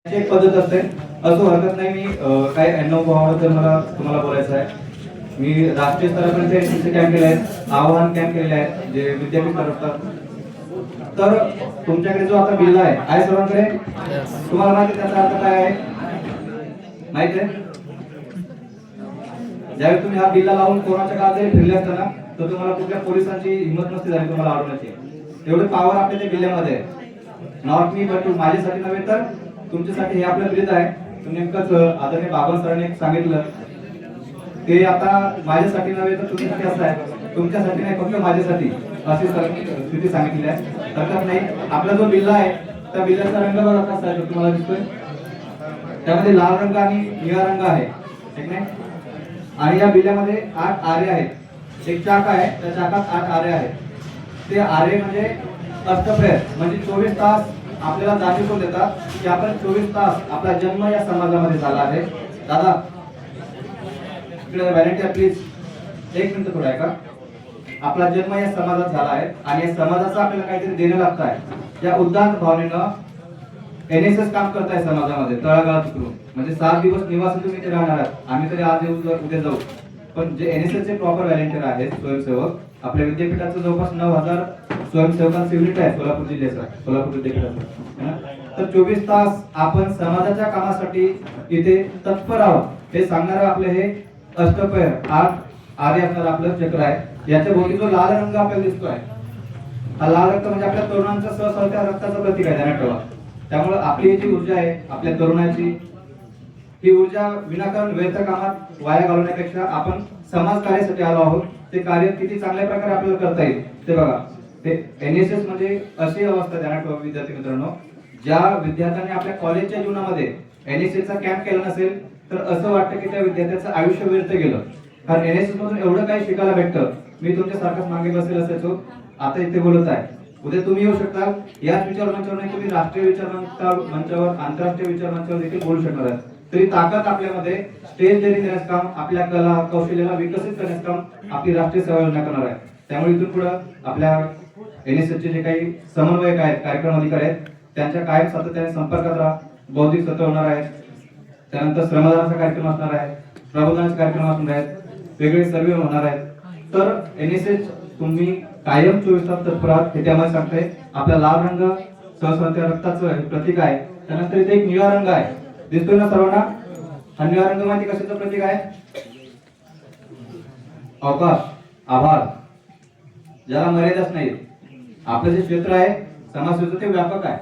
एक पद्धत असते, असं हरकत नाही. मी काही अनुभवाबद्दल मला तुम्हाला बोलायचं आहे. मी राष्ट्रीय स्तरापर्यंत एनसीसी कॅम्प केले आहेत, आव्हान कॅम्प केलेले आहेत जे विद्यापीठ करतात. तर तुमच्याकडे जो आता बिल्ला आहे सर्वांकडे, तुम्हाला माहिती त्याचा अर्थ काय आहे माहिती आहे? ज्यावेळी तुम्ही हा बिल्ला लावून कोणाच्या काळात जरी फिरले असताना तर तुम्हाला कुठल्या पोलिसांची हिंमत नसते झाली तुम्हाला अडवण्याची. एवढी पॉवर आपल्या त्या बिल्ल्यामध्ये आहे. नॉट मी बट माझ्यासाठी नव्हे तर तुमच्यासाठी हे आपलं ब्रीद आहे. नेमकंच आदरणीय बाबा सरांनी सांगितलं ते आता माझ्यासाठी नव्हे तर तुमच्यासाठी असं आहे, तुमच्यासाठी नाही फक्त माझ्यासाठी अशी स्थिती सांगितली आहे. हरकत नाही. आपला जो बिल्ला आहे त्या बिल्ल्याचा रंग बघा कसा आहे तुम्हाला दिसतोय. त्यामध्ये लाल रंग आणि निळा रंग आहे, ठीक नाही? आणि या बिल्ल्यामध्ये 8 आरे आहेत. एक चाक आहे, त्या चाकात 8 आरे आहेत. ते आरे म्हणजे अष्टप्रहर, म्हणजे 24 तास आपल्याला जाणीव करून देतात की आपण 24 तास आपला जन्म या समाजामध्ये झाला आहे. दादा इकडे व्हॉलंटियर प्लीज एक मिनिट थोडं ऐका. आपला जन्म या समाजात झाला आहे आणि या समाजाचं आपल्याला काहीतरी देणं लागत आहे. या उद्दात भावनेनं एनएसएस काम करत आहे समाजामध्ये तळागाळात उतरून. म्हणजे 7 दिवस निवासी तुम्ही इथे राहणार आहात. आम्ही तरी आज येऊ उद्या जाऊ, पण जे एनएसएस चे प्रॉपर व्हॉलंटियर आहेत स्वयंसेवक, आपल्या विद्यापीठाचं जवळपास 9000 स्वयंसेवकांचं युनिट आहे सोलापूर जिल्ह्याचं, सोलापूर विद्यापीठाचं. तर 24 तास आपण समाजाच्या कामासाठी इथे तत्पर आहोत हे सांगणारं आपलं हे अष्टप्रहर 8 आरे असणारं आपलं चक्र आहे. याच्या भोवती जो लाल रंग आपल्याला दिसतोय, हा लाल रक्त म्हणजे आपल्या तरुणांच्या सहसहत्या रक्ताचं प्रतीक आहे, ध्यानात ठेवा. त्यामुळे आपली जी ऊर्जा आहे आपल्या तरुणाची, ही ऊर्जा विनाकारण व्यर्थ कामात वाया घालवण्यापेक्षा आपण समाज कार्यासाठी आलो आहोत. ते कार्य किती चांगल्या प्रकारे आपल्याला करता येईल ते बघा. ते एनएसएस म्हणजे अशी अवस्था, ध्यानात ठेवा विद्यार्थी मित्रांनो, ज्या विद्यार्थ्यांनी आपल्या कॉलेजच्या जीवनामध्ये एनएसएस चा कॅम्प केला नसेल तर असं वाटतं की त्या विद्यार्थ्याचं आयुष्य व्यर्थ गेलं. कारण एनएसएस मधून एवढं काही शिकायला भेटतं. मी तुमच्या सारखाच मागे बसेल असायचो, आता इथे बोलत आहे. उद्या तुम्ही येऊ शकता याच विचार मंचावर, नाही तुम्ही राष्ट्रीय विचार मंचावर, आंतरराष्ट्रीय विचार मंचावर देखील बोलू शकणार आहात. तरी ताकद आपल्यामध्ये स्टेज डेअरिंग देण्याचं काम, आपल्या कला कौशल्याला विकसित करण्याचं काम आपली राष्ट्रीय सेवा योजना करणार आहे. त्यामुळे इथून पुढे आपल्या एनएसएसचे जे काही समन्वयक आहेत, कार्यक्रम अधिकारी आहेत, त्यांच्या कायम सातत्याने संपर्कात राहा. बौद्धिक सत्र होणार आहेत, त्यानंतर श्रमदानाचा कार्यक्रम असणार आहे, प्रबोधनाचे कार्यक्रम असणार आहेत, वेगळे सर्वे होणार आहेत. तर एनएसएस तुम्ही कायम 24 तास तत्पर आहात हे त्यामध्ये सांगते. आपला लाल रंग सहसहत्या रक्ताचं प्रतीक आहे. त्यानंतर इथे एक निळा रंग आहे, दिसतोय ना सर्वांना? हा निळा रंग माहिती कशाचं प्रतीक आहे? अवकाश, आभार, ज्याला मर्यादाच नाही. आपलं जे क्षेत्र आहे समाजसेवेचं ते व्यापक आहे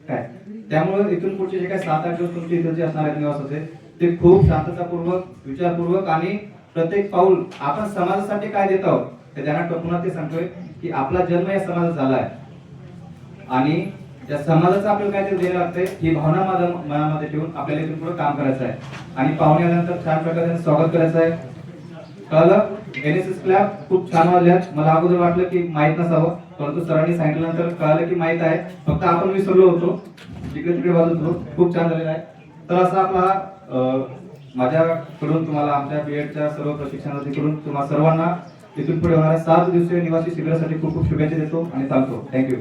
काय. त्यामुळे इथून पुढचे जे काही 7-8 दिवस तुमचे इथं जे असणार आहेत निवासाचे, ते खूप शांततापूर्वक, विचारपूर्वक आणि प्रत्येक पाऊल आपण समाजासाठी काय देत आहोत हे ध्यानात पुन्हा ते सांगतोय की आपला जन्म या समाजात झाला आहे आणि त्या समाजाचं आपल्याला काहीतरी द्यायला लागतंय ही भावना माझ्या मनामध्ये ठेवून आपल्याला इथून पुढे काम करायचं आहे. आणि पाहुणे आल्यानंतर छान प्रकारे स्वागत करायचं आहे. कळलं? एनएसएस क्लब खूप छान वाजल्यात. मला अगोदर वाटलं की माहित नसावं, परंतु सरांनी सांगितल्यानंतर कळलं की माहित आहे, फक्त आपण विसरलो होतो, जिकडे तिकडे वाजत होतो. खूप छान झालेलं आहे. तर असा आपला माझ्याकडून तुम्हाला आमच्या बीएडच्या सर्व प्रशिक्षणार्थीकडून तुम्हाला सर्वांना इथून पुढे होणाऱ्या 7 दिवसीय निवासी शिबिरासाठी खूप खूप शुभेच्छा देतो आणि थांबतो. थँक्यू.